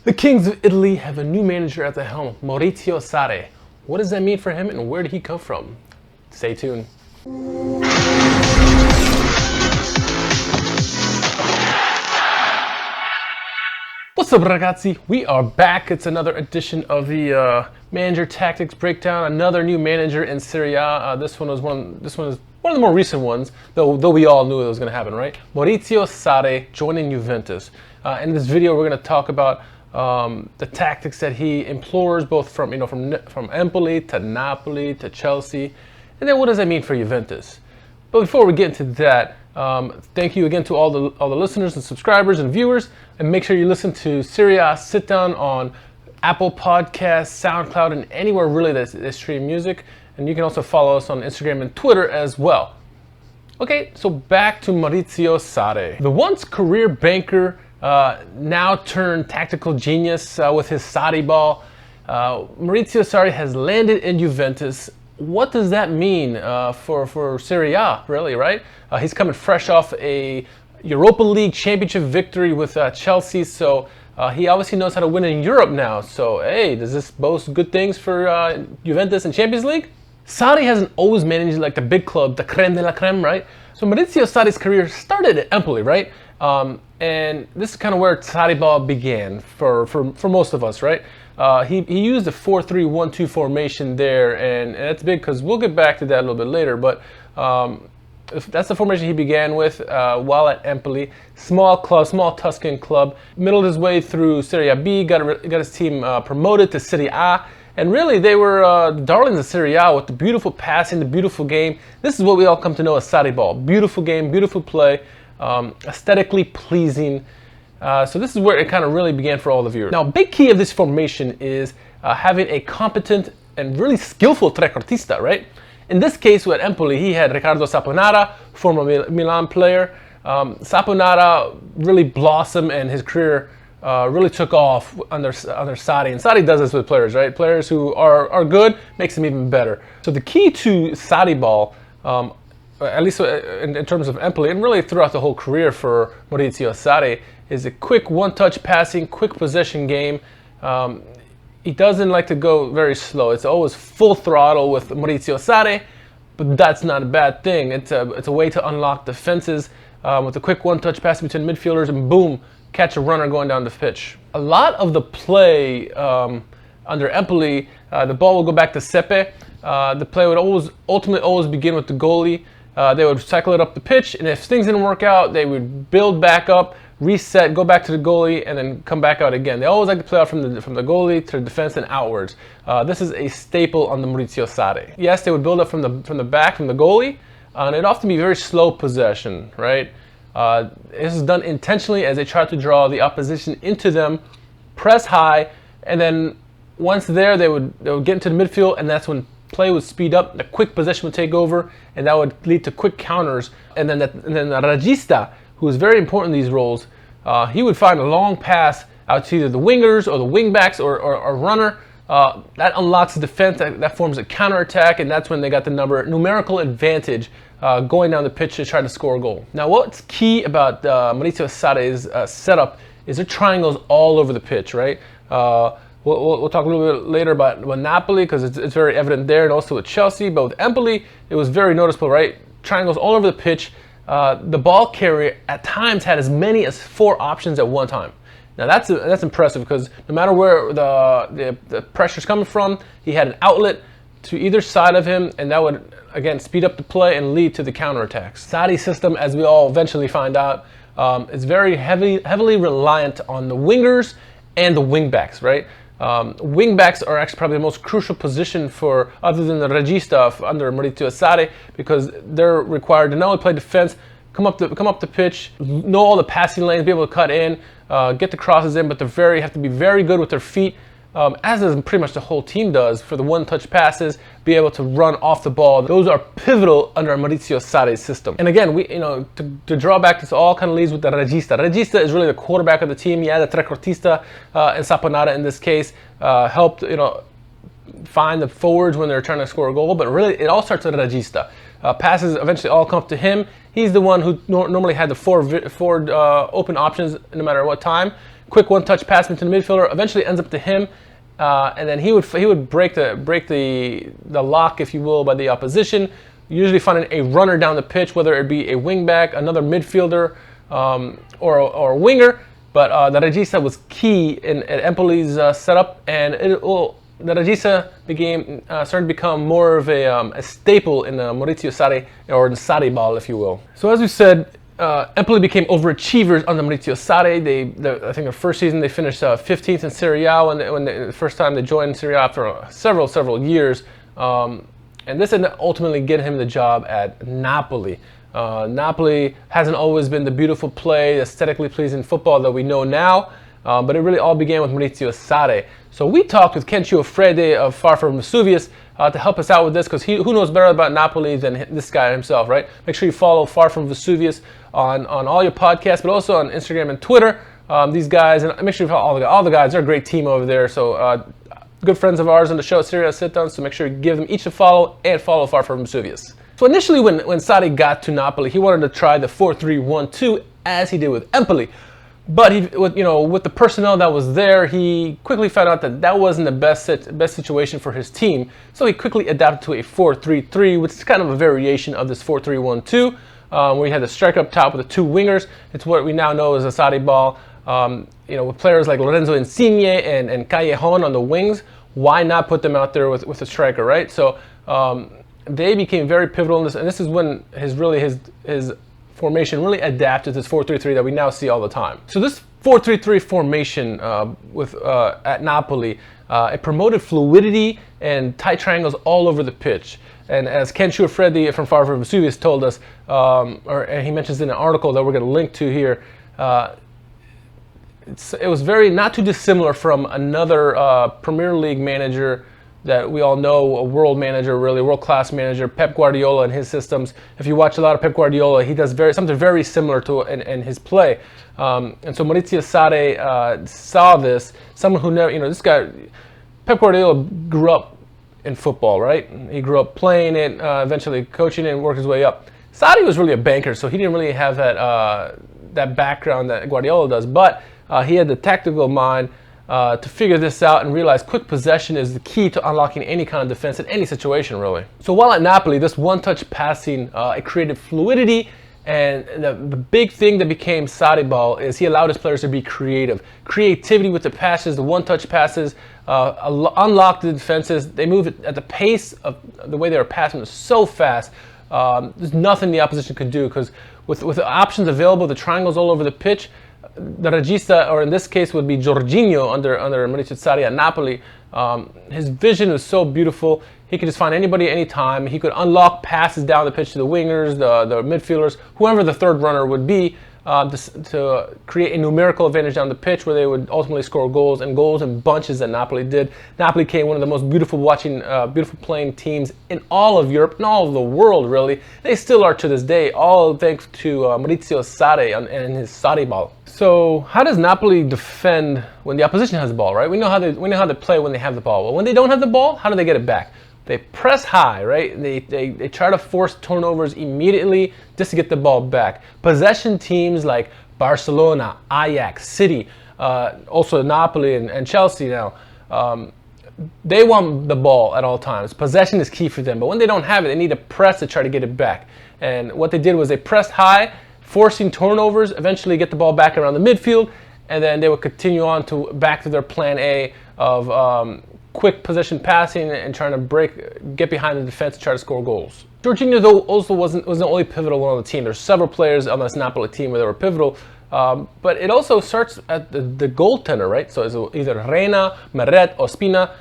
The Kings of Italy have a new manager at the helm, Maurizio Sarri. What does that mean for him and where did he come from? Stay tuned. What's up, ragazzi? We are back. It's another edition of the manager tactics breakdown. Another new manager in Serie A. This one is one of the more recent ones, though we all knew it was going to happen, right? Maurizio Sarri joining Juventus. In this video, we're going to talk about the tactics that he implores, both from Empoli to Napoli to Chelsea, and then what does that mean for Juventus? But before we get into that, thank you again to all the listeners and subscribers and viewers, and make sure you listen to Serie A Sit Down on Apple Podcasts, Soundcloud, and anywhere really that they stream music. And you can also follow us on Instagram and Twitter as well. Okay, so back to Maurizio Sarri. The once career banker, now turned tactical genius with his Sarriball. Maurizio Sarri has landed in Juventus. What does that mean for Serie A, really, right? He's coming fresh off a Europa League championship victory with Chelsea, so he obviously knows how to win in Europe now. So, hey, does this boast good things for Juventus and Champions League? Sarri hasn't always managed like the big club, the creme de la creme, right? So Maurizio Sarri's career started at Empoli, right? And this is kind of where Sarriball began for most of us, right? He used a 4-3-1-2 formation there, and that's big because we'll get back to that a little bit later. But that's the formation he began with while at Empoli. Small club, small Tuscan club. Middled his way through Serie B, got his team promoted to Serie A. And really, they were darlings of Serie A with the beautiful passing, the beautiful game. This is what we all come to know as Sarriball. Beautiful game, beautiful play, aesthetically pleasing. So this is where it kind of really began for all the viewers. Now, a big key of this formation is having a competent and really skillful trequartista, right? In this case, with Empoli, he had Riccardo Saponara, former Milan player. Saponara really blossomed and his career really took off under Sarri. And Sarri does this with players, right? Players who are good makes them even better. So the key to Sarriball, at least in terms of Empoli, and really throughout the whole career for Maurizio Sarri, is a quick one-touch passing, quick possession game. He doesn't like to go very slow. It's always full throttle with Maurizio Sarri, but that's not a bad thing. It's a way to unlock defenses with a quick one-touch pass between midfielders, and boom, catch a runner going down the pitch. A lot of the play under Empoli, the ball will go back to Sepe. The play would ultimately always begin with the goalie. They would cycle it up the pitch, and if things didn't work out, they would build back up, reset, go back to the goalie, and then come back out again. They always like to play out from the goalie to the defense and outwards. This is a staple on the Maurizio Sarri. Yes, they would build up from the back, from the goalie, and it'd often be very slow possession, right? This is done intentionally as they try to draw the opposition into them, press high, and then once there, they would get into the midfield, and that's when play would speed up, the quick possession would take over, and that would lead to quick counters. And then the regista, who is very important in these roles, he would find a long pass out to either the wingers or the wingbacks or a runner. That unlocks the defense, that forms a counterattack, and that's when they got the numerical advantage going down the pitch to try to score a goal. Now, what's key about Maurizio Sarri's setup is there are triangles all over the pitch, right? We'll talk a little bit later about Napoli because it's very evident there, and also with Chelsea. But with Empoli, it was very noticeable, right? Triangles all over the pitch. The ball carrier at times had as many as 4 options at one time. Now that's impressive because no matter where the pressure's coming from, he had an outlet to either side of him, and that would again speed up the play and lead to the counterattacks. Sarri's system, as we all eventually find out, is very heavily reliant on the wingers and the wingbacks, right? Wingbacks are actually probably the most crucial position for, other than the regista under Maurizio Sarri, because they're required to not only play defense, come up the pitch, know all the passing lanes, be able to cut in, get the crosses in, but they have to be very good with their feet, as is pretty much the whole team does for the one-touch passes, be able to run off the ball. Those are pivotal under Maurizio Sarri's system. And again, to draw back, this all kind of leads with the regista. Regista is really the quarterback of the team. Yeah, the trequartista and Saponara in this case helped find the forwards when they're trying to score a goal, but really it all starts with regista. Passes eventually all come up to him. He's the one who normally had the forward open options no matter what time. quick one-touch pass into the midfielder. Eventually ends up to him, and then he would break the lock, if you will, by the opposition. Usually finding a runner down the pitch, whether it be a wingback, another midfielder, or a winger. But the regista was key at Empoli's setup, and the regista started to become more of a staple in Maurizio Sarri, or the Sarriball, if you will. So as we said, Empoli became overachievers under Maurizio Sarri. I think their first season they finished 15th in Serie A when the first time they joined Serie A after several years. And this ended up ultimately getting him the job at Napoli. Napoli hasn't always been the beautiful play, aesthetically pleasing football that we know now, but it really all began with Maurizio Sarri. So we talked with Cioffredi of Far From Vesuvius to help us out with this, because who knows better about Napoli than this guy himself, right? Make sure you follow Far From Vesuvius on all your podcasts, but also on Instagram and Twitter. These guys, and make sure you follow all the guys. They're a great team over there. So good friends of ours on the show, Serie A Sit Down, so make sure you give them each a follow and follow Far From Vesuvius. So initially when Sarri got to Napoli, he wanted to try the 4-3-1-2 as he did with Empoli. But with the personnel that was there, he quickly found out that wasn't the best situation for his team. So he quickly adapted to a 4-3-3, which is kind of a variation of this 4-3-1-2, where you had the striker up top with the two wingers. It's what we now know as a Sarriball. With players like Lorenzo Insigne and Callejon on the wings, why not put them out there with a striker, right? So they became very pivotal in this, and this is when his formation really adapted to this 4-3-3 that we now see all the time. So this 4-3-3 formation at Napoli, it promoted fluidity and tight triangles all over the pitch. And as Ken Cioffredi from Far From Vesuvius told us, and he mentions in an article that we're going to link to here, it was very not too dissimilar from another Premier League manager that we all know, a world manager, really world-class manager, Pep Guardiola and his systems. If you watch a lot of Pep Guardiola, he does something very similar to in his play. And so Maurizio Sarri saw this. Someone who never, this guy, Pep Guardiola grew up in football, right? He grew up playing it, eventually coaching it, and worked his way up. Sarri was really a banker, so he didn't really have that background that Guardiola does, but he had the tactical mind to figure this out and realize quick possession is the key to unlocking any kind of defense in any situation, really. So while at Napoli, this one-touch passing, it created fluidity, and the big thing that became Sarriball is he allowed his players to be creative. Creativity with the passes, the one-touch passes, unlocked the defenses. They moved at the pace of the way they were passing was so fast. There's nothing the opposition could do, because with the options available, the triangles all over the pitch, the regista, or in this case would be Jorginho under Maurizio Sarri at Napoli, his vision was so beautiful. He could just find anybody anytime. He could unlock passes down the pitch to the wingers, the midfielders, whoever the third runner would be, to create a numerical advantage down the pitch where they would ultimately score goals in bunches that Napoli did. Napoli became one of the most beautiful playing teams in all of Europe and all of the world, really. They still are to this day, all thanks to Maurizio Sarri and his Sarriball. So how does Napoli defend when the opposition has the ball, right? We know how they play when they have the ball. Well, when they don't have the ball, how do they get it back? They press high, right? They try to force turnovers immediately just to get the ball back. Possession teams like Barcelona, Ajax, City, also Napoli and Chelsea now, they want the ball at all times. Possession is key for them, but when they don't have it, they need to press to try to get it back. And what they did was they pressed high, forcing turnovers, eventually get the ball back around the midfield, and then they would continue on back to their plan A of quick possession passing and trying to get behind the defense to try to score goals. Jorginho, though, also wasn't the only pivotal one on the team. There's several players on this Napoli team where they were pivotal, but it also starts at the goaltender, right? So it's either Reina, Meret, Ospina,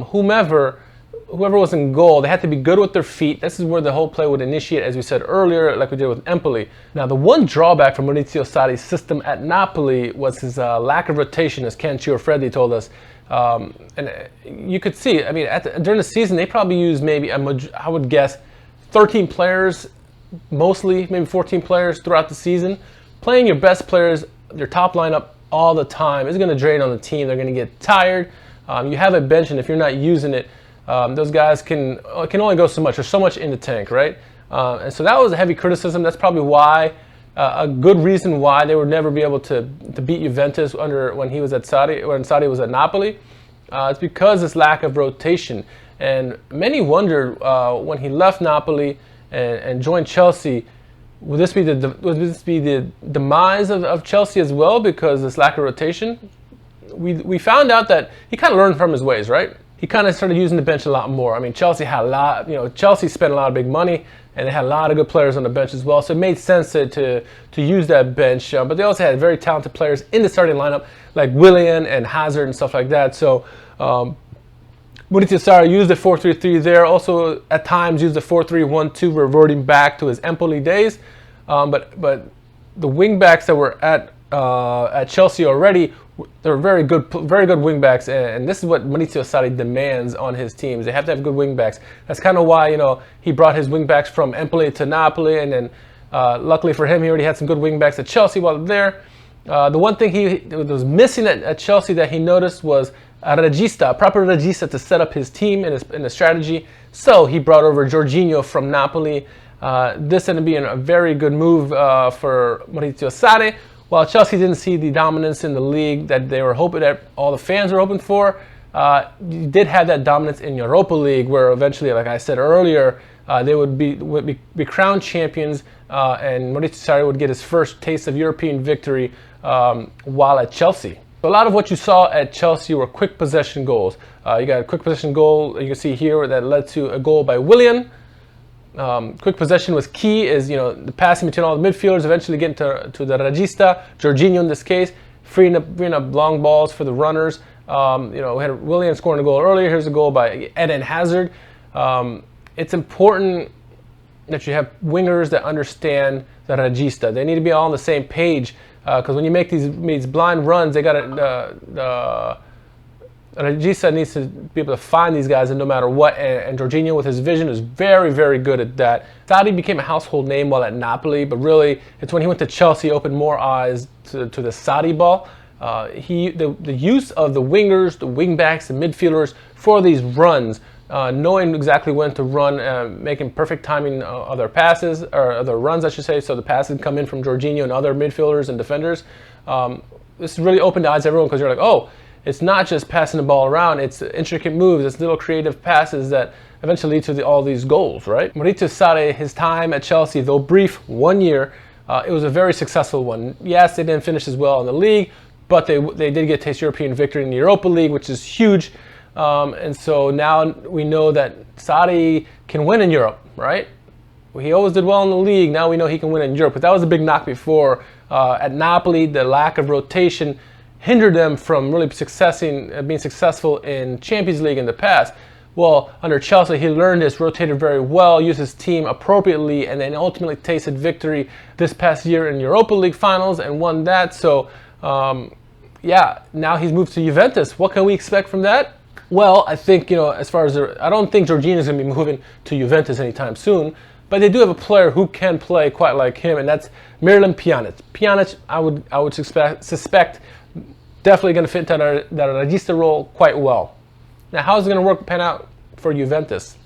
whoever was in goal. They had to be good with their feet. This is where the whole play would initiate, as we said earlier, like we did with Empoli. Now, the one drawback for Maurizio Sarri's system at Napoli was his lack of rotation, as Ken Cioffredi told us. And you could see, I mean, during the season, they probably used maybe, I would guess, 13 players, mostly, maybe 14 players throughout the season. Playing your best players, your top lineup all the time is going to drain on the team. They're going to get tired. You have a bench, and if you're not using it, those guys can only go so much. There's so much in the tank, right? And so that was a heavy criticism. That's probably why a good reason why they would never be able to beat Juventus when he was at when Sarri was at Napoli. It's because this lack of rotation. And many wondered when he left Napoli and joined Chelsea, would this be the demise of Chelsea as well because this lack of rotation? We found out that he kind of learned from his ways, right? He kind of started using the bench a lot more. I mean, Chelsea had Chelsea spent a lot of big money, and they had a lot of good players on the bench as well. So it made sense to use that bench. But they also had very talented players in the starting lineup, like Willian and Hazard and stuff like that. So Maurizio Sarri used the 4-3-3 there. Also, at times, used the 4-3-1-2, reverting back to his Empoli days. But the wing backs that were at Chelsea already, they're very good wing backs, and this is what Maurizio Sarri demands on his teams. They have to have good wing backs. That's kind of why he brought his wing backs from Empoli to Napoli, and then luckily for him, he already had some good wing backs at Chelsea while there. The one thing he was missing at Chelsea that he noticed was a proper regista to set up his team and his strategy. So he brought over Jorginho from Napoli. This ended up being a very good move for Maurizio Sarri. While Chelsea didn't see the dominance in the league that they were hoping, that all the fans were hoping for, you did have that dominance in Europa League, where eventually, like I said earlier, they would be crowned champions, and Maurizio Sarri would get his first taste of European victory while at Chelsea. So a lot of what you saw at Chelsea were quick possession goals. You got a quick possession goal you can see here that led to a goal by Willian. Quick possession was key, is the passing between all the midfielders, eventually getting to the regista, Jorginho in this case, freeing up long balls for the runners. We had Willian scoring a goal earlier. Here's a goal by Eden Hazard. It's important that you have wingers that understand the regista. They need to be all on the same page, because when you make these blind runs, they got to. Regista needs to be able to find these guys, and no matter what, and Jorginho with his vision is very, very good at that. Sarri became a household name while at Napoli, but really it's when he went to Chelsea opened more eyes to the Sarriball. The use of the wingers, the wingbacks, the midfielders for these runs, knowing exactly when to run, making perfect timing of their passes, or their runs, I should say, so the passes come in from Jorginho and other midfielders and defenders. This really opened the eyes of everyone, because you're like, oh, it's not just passing the ball around, it's intricate moves, it's little creative passes that eventually lead to all these goals, right? Maurizio Sarri, his time at Chelsea, though brief, 1 year, it was a very successful one. Yes, they didn't finish as well in the league, but they did get taste European victory in the Europa League, which is huge. And so now we know that Sarri can win in Europe, right? He always did well in the league. Now we know he can win in Europe, but that was a big knock before. At Napoli, the lack of rotation hindered them from really being successful in Champions League in the past. Well, under Chelsea, he learned this, rotated very well, used his team appropriately, and then ultimately tasted victory this past year in Europa League finals and won that. So, now he's moved to Juventus. What can we expect from that? Well, I think, as far as I don't think Jorginho is going to be moving to Juventus anytime soon, but they do have a player who can play quite like him, and that's Miralem Pjanic. Pjanic, I would suspect definitely going to fit into that regista role quite well. Now, how is it going to pan out for Juventus?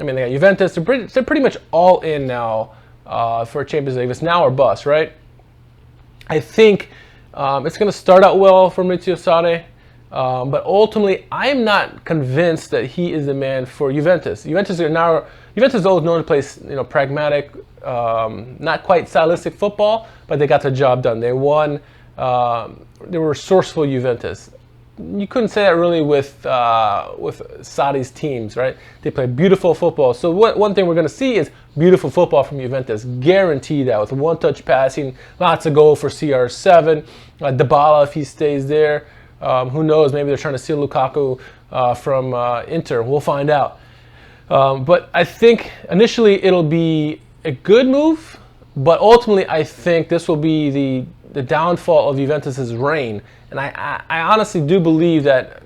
I mean, they got Juventus. They're pretty much all in now for Champions League. It's now or bust, right? I think it's going to start out well for Maurizio Sarri, but ultimately, I'm not convinced that he is the man for Juventus. Juventus is always known to play, pragmatic, not quite stylistic football, but they got the job done. They won. They were resourceful Juventus. You couldn't say that really with Sarri's teams, right? They play beautiful football. So one thing we're going to see is beautiful football from Juventus. Guaranteed that, with one-touch passing, lots of goal for CR7. Dybala, if he stays there. Who knows? Maybe they're trying to steal Lukaku from Inter. We'll find out. But I think initially it'll be a good move, but ultimately I think this will be the downfall of Juventus's reign. And I honestly do believe that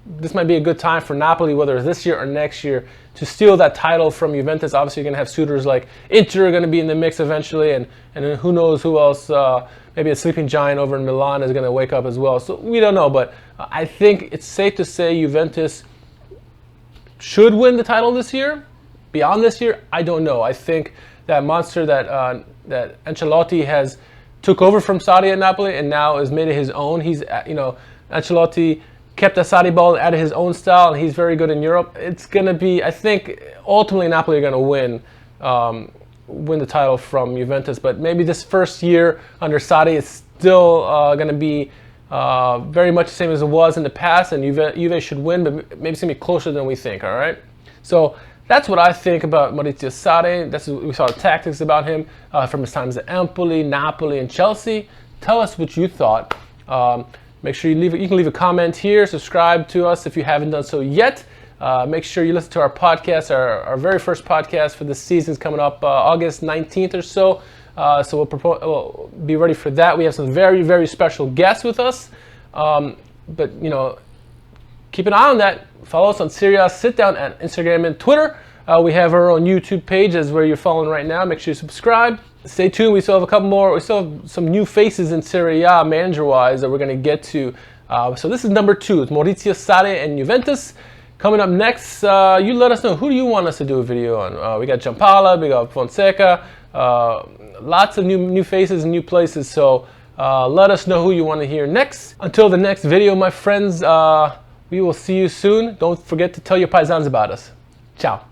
this might be a good time for Napoli, whether it's this year or next year, to steal that title from Juventus. Obviously, you're going to have suitors like Inter are going to be in the mix eventually, and who knows who else. Maybe a sleeping giant over in Milan is going to wake up as well. So we don't know, but I think it's safe to say Juventus should win the title this year. Beyond this year, I don't know. I think that monster that that Ancelotti has took over from Sarri at Napoli and now has made it his own. He's, Ancelotti kept the Sarriball out of his own style, and he's very good in Europe. It's going to be, I think, ultimately Napoli are going to win the title from Juventus, but maybe this first year under Sarri is still going to be very much the same as it was in the past, and Juve should win, but maybe it's going to be closer than we think, all right? So that's what I think about Maurizio Sarri. That's what we saw the tactics about him from his times at Empoli, Napoli, and Chelsea. Tell us what you thought. Make sure you can leave a comment here. Subscribe to us if you haven't done so yet. Make sure you listen to our podcast. Our very first podcast for this season is coming up August 19th or so. So we'll be ready for that. We have some very, very special guests with us. But, keep an eye on that. Follow us on Serie A Sit Down at Instagram and Twitter. We have our own YouTube page as where you're following right now. Make sure you subscribe. Stay tuned. We still have a couple more. We still have some new faces in Serie A manager-wise that we're going to get to. So this is number 2. It's Maurizio Sarri and Juventus. Coming up next, you let us know, who do you want us to do a video on? We got Giampala, we got Fonseca, lots of new faces and new places. So let us know who you want to hear next. Until the next video, my friends, we will see you soon. Don't forget to tell your paisans about us. Ciao.